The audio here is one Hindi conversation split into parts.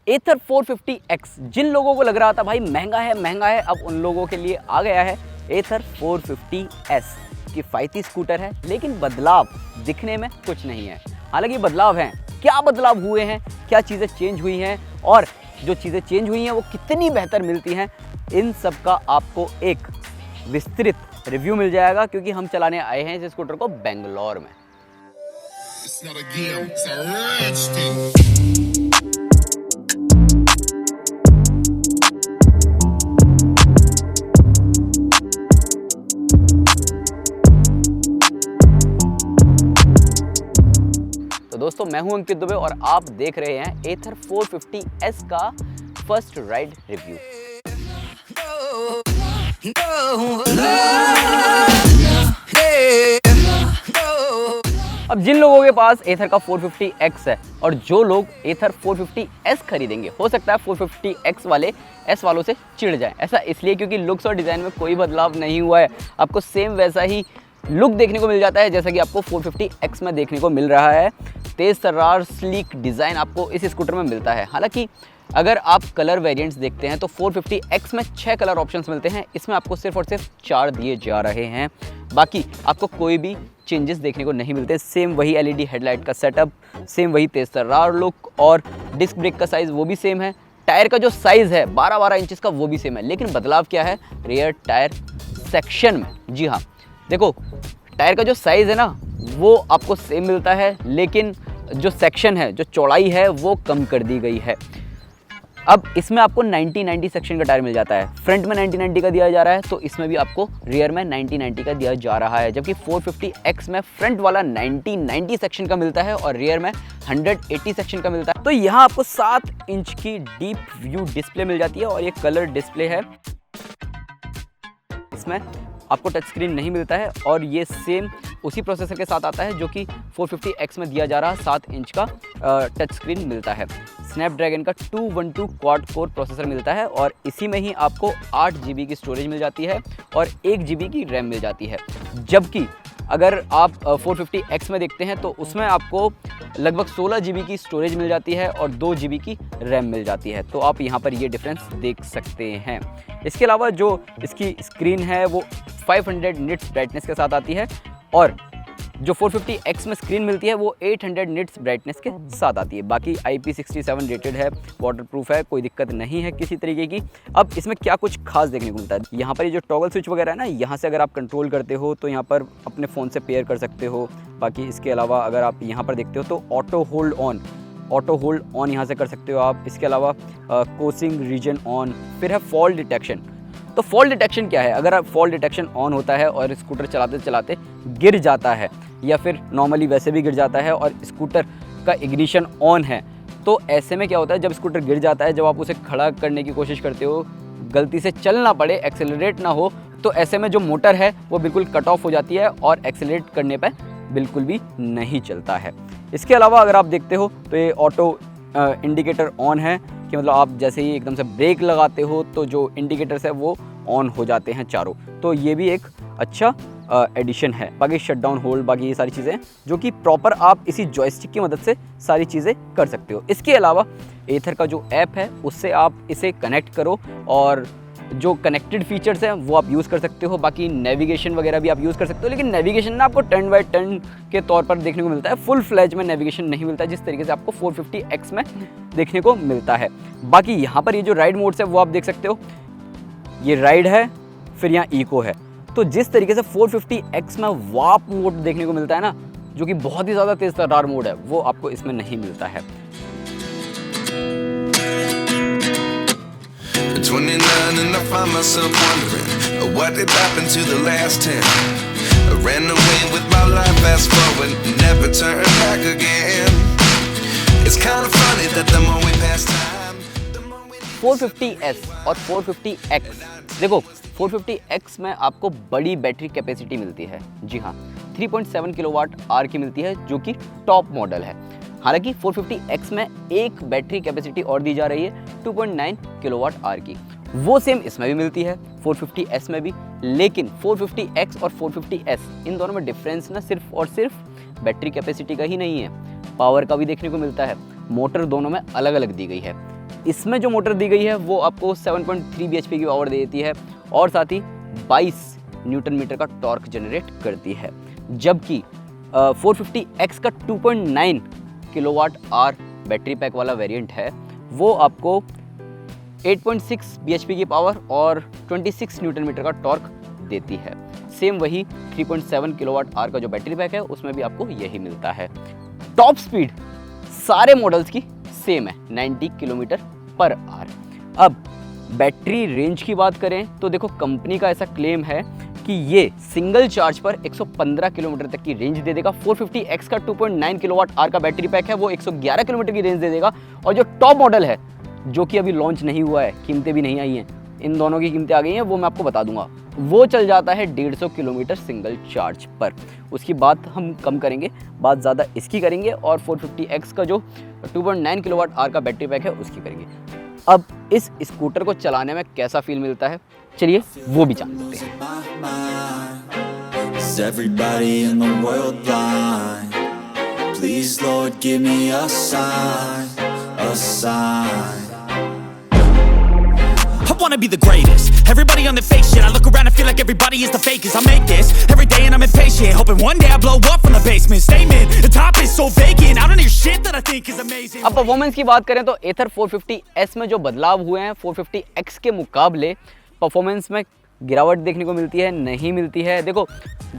एथर 450X। जिन लोगों को लग रहा था भाई महंगा है, अब उन लोगों के लिए आ गया है एथर 450S। किफ़ायती स्कूटर है लेकिन बदलाव दिखने में कुछ नहीं है। हालांकि बदलाव हैं, क्या बदलाव हुए हैं, क्या चीज़ें चेंज हुई हैं और जो चीज़ें चेंज हुई हैं वो कितनी बेहतर मिलती हैं, इन सब का आपको एक विस्तृत रिव्यू मिल जाएगा, क्योंकि हम चलाने आए हैं इस स्कूटर को बेंगलोर में। It's not a game, it's a rich thing. तो दोस्तों मैं हूं अंकित दुबे और आप देख रहे हैं एथर 450S का फर्स्ट राइड रिव्यू। अब जिन लोगों के पास एथर का 450X है और जो लोग एथर 450S खरीदेंगे, हो सकता है 450X वाले S वालों से चिढ़ जाएं। ऐसा इसलिए क्योंकि लुक्स और डिज़ाइन में कोई बदलाव नहीं हुआ है। आपको सेम वैसा ही लुक देखने को मिल जाता है जैसा कि आपको 450X में देखने को मिल रहा है। तेज़ तर्रार स्लीक डिज़ाइन आपको इस स्कूटर में मिलता है। हालांकि अगर आप कलर वेरिएंट्स देखते हैं तो 450X में 6 कलर ऑप्शंस मिलते हैं, इसमें आपको सिर्फ और सिर्फ 4 दिए जा रहे हैं। बाकी आपको कोई भी चेंजेस देखने को नहीं मिलते। सेम वही LED हेडलाइट का सेटअप, सेम वही तेज़ तर्रार लुक और डिस्क ब्रेक का साइज़ वो भी सेम है। टायर का जो साइज़ है 12-12 इंचेस का वो भी सेम है, लेकिन बदलाव क्या है रियर टायर सेक्शन में। जी हाँ, देखो टायर का जो साइज़ है ना वो आपको सेम मिलता है, लेकिन जो सेक्शन है, जो चौड़ाई है वो कम कर दी गई है। अब इसमें आपको 90-90 सेक्शन का टायर मिल जाता है। फ्रंट में 90-90 का दिया जा रहा है तो इसमें भी आपको रियर में 90-90 का दिया जा रहा है, जबकि 450X में फ्रंट वाला 90-90 सेक्शन का मिलता है और रियर में 180 सेक्शन का मिलता है। तो यहाँ आपको 7 इंच की डीप व्यू डिस्प्ले मिल जाती है और ये कलर डिस्प्ले है। इसमें आपको टच स्क्रीन नहीं मिलता है और ये सेम उसी प्रोसेसर के साथ आता है जो कि 450X में दिया जा रहा 7 इंच का टच स्क्रीन मिलता है। स्नैपड्रैगन का 212 क्वाड कोर प्रोसेसर मिलता है और इसी में ही आपको 8 GB की स्टोरेज मिल जाती है और 1 GB की रैम मिल जाती है। जबकि अगर आप 450X में देखते हैं तो उसमें आपको लगभग 16 GB की स्टोरेज मिल जाती है और 2 GB की रैम मिल जाती है। तो आप यहाँ पर ये डिफरेंस देख सकते हैं। इसके अलावा जो इसकी स्क्रीन है वो 500 निट्स ब्राइटनेस के साथ आती है और जो 450X में स्क्रीन मिलती है वो 800 निट्स ब्राइटनेस के साथ आती है। बाकी IP67 रेटेड है, वाटरप्रूफ है, कोई दिक्कत नहीं है किसी तरीके की। अब इसमें क्या कुछ खास देखने को मिलता है, यहाँ पर ये जो टॉगल स्विच वगैरह है ना, यहाँ से अगर आप कंट्रोल करते हो तो यहाँ पर अपने फ़ोन से पेयर कर सकते हो। बाकी इसके अलावा अगर आप यहाँ पर देखते हो तो ऑटो होल्ड ऑन यहाँ से कर सकते हो आप। इसके अलावा कोसिंग रीजन ऑन, फिर है फॉल डिटेक्शन। तो फॉल डिटेक्शन क्या है, अगर फॉल डिटेक्शन ऑन होता है और स्कूटर चलाते चलाते गिर जाता है या फिर नॉर्मली वैसे भी गिर जाता है और स्कूटर का इग्निशन ऑन है, तो ऐसे में क्या होता है जब स्कूटर गिर जाता है, जब आप उसे खड़ा करने की कोशिश करते हो, गलती से चल ना पड़े, एक्सेलरेट ना हो, तो ऐसे में जो मोटर है वो बिल्कुल कट ऑफ हो जाती है और एक्सेलरेट करने पर बिल्कुल भी नहीं चलता है। इसके अलावा अगर आप देखते हो तो ये ऑटो इंडिकेटर ऑन है कि मतलब आप जैसे ही एकदम से ब्रेक लगाते हो तो जो इंडिकेटर्स है वो ऑन हो जाते हैं चारों। तो ये भी एक अच्छा एडिशन है। बाकी शटडाउन होल्ड, बाकी ये सारी चीज़ें जो कि प्रॉपर आप इसी जॉयस्टिक की मदद से सारी चीज़ें कर सकते हो। इसके अलावा एथर का जो ऐप है उससे आप इसे कनेक्ट करो और जो कनेक्टेड फीचर्स हैं वो आप यूज़ कर सकते हो। बाकी नेविगेशन वगैरह भी आप यूज़ कर सकते हो, लेकिन नेविगेशन ना आपको टर्न बाय टर्न के तौर पर देखने को मिलता है, फुल फ्लैज में नेविगेशन नहीं मिलता जिस तरीके से आपको 450X में देखने को मिलता है। बाकी यहाँ पर ये जो राइड मोड्स है वो आप देख सकते हो, ये राइड है, फिर यहाँ इको है। तो जिस तरीके से 450X में वार्प मोड देखने को मिलता है ना, जो कि बहुत ही ज़्यादा तेज़ तर्रार मोड है, वो आपको इसमें नहीं मिलता है। 29 and I find myself wondering what did happen to the last 10. I ran away with my life, fast forward, never turn back again. It's kind of funny that the more we pass time, the more we 450S और 450X, देखो 450X में आपको बड़ी बैटरी कैपेसिटी मिलती है। जी हाँ, 3.7 किलोवाट आवर की मिलती है जो कि टॉप मॉडल है। हालांकि 450X में एक बैटरी कैपेसिटी और दी जा रही है 2.9 किलोवाट आवर की, वो सेम इसमें भी मिलती है 450S में भी। लेकिन 450X और 450S इन दोनों में डिफरेंस ना सिर्फ और सिर्फ बैटरी कैपेसिटी का ही नहीं है, पावर का भी देखने को मिलता है। मोटर दोनों में अलग अलग दी गई है। इसमें जो मोटर दी गई है वो आपको 7.3 bhp की पावर दे देती है और साथ ही 22 न्यूटन मीटर का टॉर्क जनरेट करती है, जबकि 450X का 2.9 किलोवाट आवर बैटरी पैक वाला वेरिएंट है वो आपको 8.6 bhp की पावर और 26 न्यूटन मीटर का टॉर्क देती है। सेम वही 3.7 किलोवाट आवर का जो बैटरी पैक है उसमें भी आपको यही मिलता है। टॉप स्पीड सारे मॉडल्स की सेम है 90 किलोमीटर पर आवर। अब बैटरी रेंज की बात करें तो देखो कंपनी का ऐसा क्लेम है कि ये सिंगल चार्ज पर 115 किलोमीटर तक की रेंज दे देगा। 450X का 2.9 किलोवाट आवर का बैटरी पैक है वो 111 किलोमीटर की रेंज दे देगा। और जो टॉप मॉडल है जो कि अभी लॉन्च नहीं हुआ है, कीमतें भी नहीं आई हैं, इन दोनों की कीमतें आ गई हैं, वो मैं आपको बता दूंगा, वो चल जाता है 150 किलोमीटर सिंगल चार्ज पर। उसकी बात हम कम करेंगे, बात ज़्यादा इसकी करेंगे और 450X का जो 2.9 किलोवाट आवर का बैटरी पैक है उसकी करेंगे। अब इस स्कूटर को चलाने में कैसा फील मिलता है चलिए वो भी जान लेते हैं। Is everybody in the world blind? Please Lord give me a sign, a sign. I wanna be the greatest. Everybody on the fake shit. I look around and feel like everybody is the fakest. I make this every day and I'm impatient, hoping one day I blow up from the basement. Statement, the top is so vacant. I don't hear shit that I think is amazing. अब परफॉर्मेंस की बात करें तो Ather 450S में जो बदलाव हुए हैं 450X के मुकाबले परफॉर्मेंस में गिरावट देखने को मिलती है, नहीं मिलती है। देखो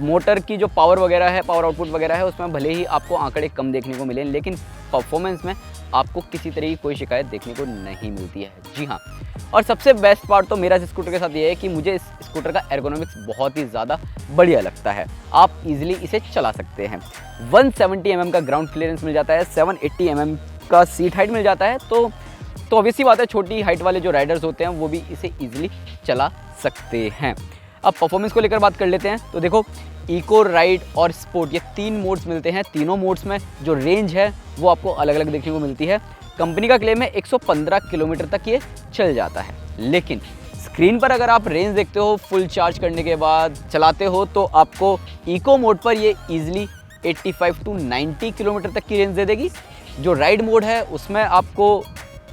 मोटर की जो पावर वगैरह है, पावर आउटपुट वगैरह है, उसमें भले ही आपको आंकड़े कम देखने को मिले लेकिन परफॉर्मेंस में आपको किसी तरह की कोई शिकायत देखने को नहीं मिलती है। जी हाँ, और सबसे बेस्ट पार्ट तो मेरा इस स्कूटर के साथ ये है कि मुझे इस स्कूटर का एर्गोनॉमिक्स बहुत ही ज़्यादा बढ़िया लगता है। आप इजीली इसे चला सकते हैं। 170 mm का ग्राउंड क्लियरेंस मिल जाता है, 780 mm का सीट हाइट मिल जाता है, तो ऑब्वियसली बात है छोटी हाइट वाले जो राइडर्स होते हैं वो भी इसे ईजिली चला सकते हैं। अब परफॉर्मेंस को लेकर बात कर लेते हैं तो देखो इको, राइड और स्पोर्ट ये 3 मोड्स मिलते हैं। तीनों मोड्स में जो रेंज है वो आपको अलग अलग देखने को मिलती है। कंपनी का क्लेम है 115 किलोमीटर तक ये चल जाता है, लेकिन स्क्रीन पर अगर आप रेंज देखते हो फुल चार्ज करने के बाद चलाते हो तो आपको इको मोड पर ये ईजिली 85 to 90 किलोमीटर तक की रेंज दे देगी। जो राइड मोड है उसमें आपको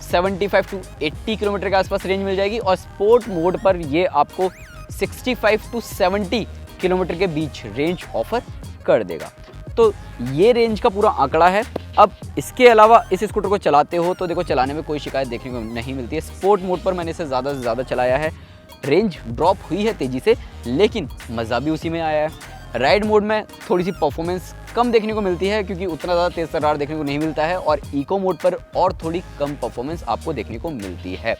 75 to 80 किलोमीटर के आसपास रेंज मिल जाएगी और स्पोर्ट मोड पर ये आपको 65 to 70 किलोमीटर के बीच रेंज ऑफर कर देगा। तो ये रेंज का पूरा आंकड़ा है। अब इसके अलावा इस स्कूटर को चलाते हो तो देखो चलाने में कोई शिकायत देखने को नहीं मिलती है। स्पोर्ट मोड पर मैंने इसे ज़्यादा से ज़्यादा चलाया है, रेंज ड्रॉप हुई है तेज़ी से लेकिन मज़ा भी उसी में आया है। राइड मोड में थोड़ी सी परफॉर्मेंस कम देखने को मिलती है क्योंकि उतना ज़्यादा तेज़ तर्रार देखने को नहीं मिलता है और इको मोड पर और थोड़ी कम परफॉर्मेंस आपको देखने को मिलती है।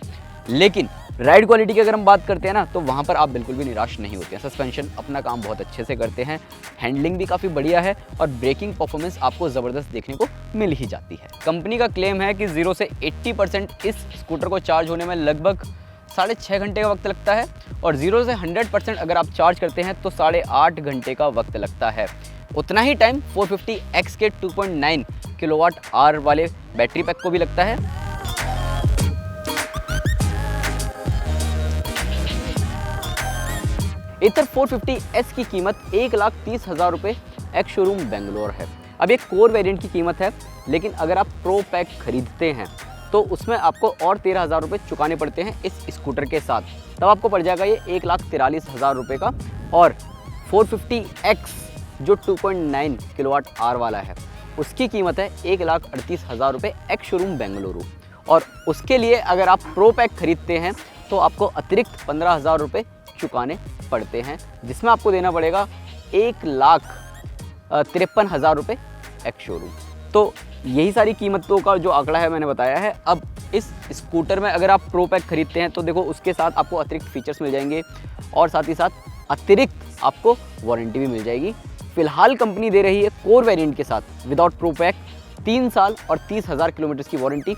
लेकिन राइड क्वालिटी की अगर हम बात करते हैं ना तो वहाँ पर आप बिल्कुल भी निराश नहीं होते हैं। सस्पेंशन अपना काम बहुत अच्छे से करते हैं, हैंडलिंग भी काफ़ी बढ़िया है और ब्रेकिंग परफॉर्मेंस आपको ज़बरदस्त देखने को मिल ही जाती है। कंपनी का क्लेम है कि 0 से 80% इस स्कूटर को चार्ज होने में लगभग 6.5 घंटे का वक्त लगता है और 0 से 100% अगर आप चार्ज करते हैं तो 8.5 घंटे का वक्त लगता है। उतना ही टाइम 450X के 2.9 किलोवाट आवर वाले बैटरी पैक को भी लगता है। एथर 450S की कीमत 1,30,000 रुपये एक्स शोरूम बेंगलोर है। अब एक कोर वेरिएंट की कीमत है, लेकिन अगर आप प्रो पैक खरीदते हैं तो उसमें आपको और 13,000 रुपये चुकाने पड़ते हैं इस स्कूटर के साथ, तब आपको पड़ जाएगा ये 1,43,000 रुपये का। और 450X जो 2.9 किलोवाट आवर वाला है उसकी कीमत है 1,38,000 रुपये एक्स शोरूम बेंगलुरु। और उसके लिए अगर आप प्रो पैक खरीदते हैं तो आपको अतिरिक्त 15,000 रुपये चुकाने पड़ते हैं, जिसमें आपको देना पड़ेगा 1,53,000 रुपये एक्स शोरूम। तो यही सारी कीमतों का जो आंकड़ा है मैंने बताया है। अब इस स्कूटर में अगर आप प्रो पैक खरीदते हैं तो देखो उसके साथ आपको अतिरिक्त फीचर्स मिल जाएंगे और साथ ही साथ अतिरिक्त आपको वारंटी भी मिल जाएगी। फिलहाल कंपनी दे रही है कोर वेरिएंट के साथ विदाउट प्रो पैक 3 साल और 30,000 किलोमीटर की वारंटी।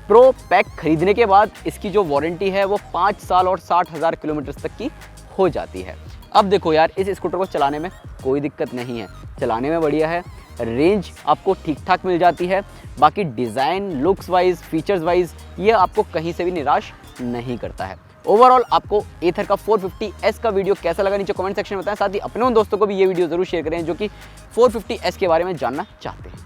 प्रो पैक खरीदने के बाद इसकी जो वारंटी है वो 5 साल और 60,000 किलोमीटर तक की हो जाती है। अब देखो यार, इस स्कूटर को चलाने में कोई दिक्कत नहीं है, चलाने में बढ़िया है, रेंज आपको ठीक ठाक मिल जाती है। बाकी design, looks wise, features wise ये आपको कहीं से भी निराश नहीं करता है। ओवरऑल आपको एथर का 450S का वीडियो कैसा लगा नीचे कमेंट सेक्शन में बताएं। साथ ही अपने उन दोस्तों को भी ये वीडियो ज़रूर शेयर करें जो कि 450S के बारे में जानना चाहते हैं।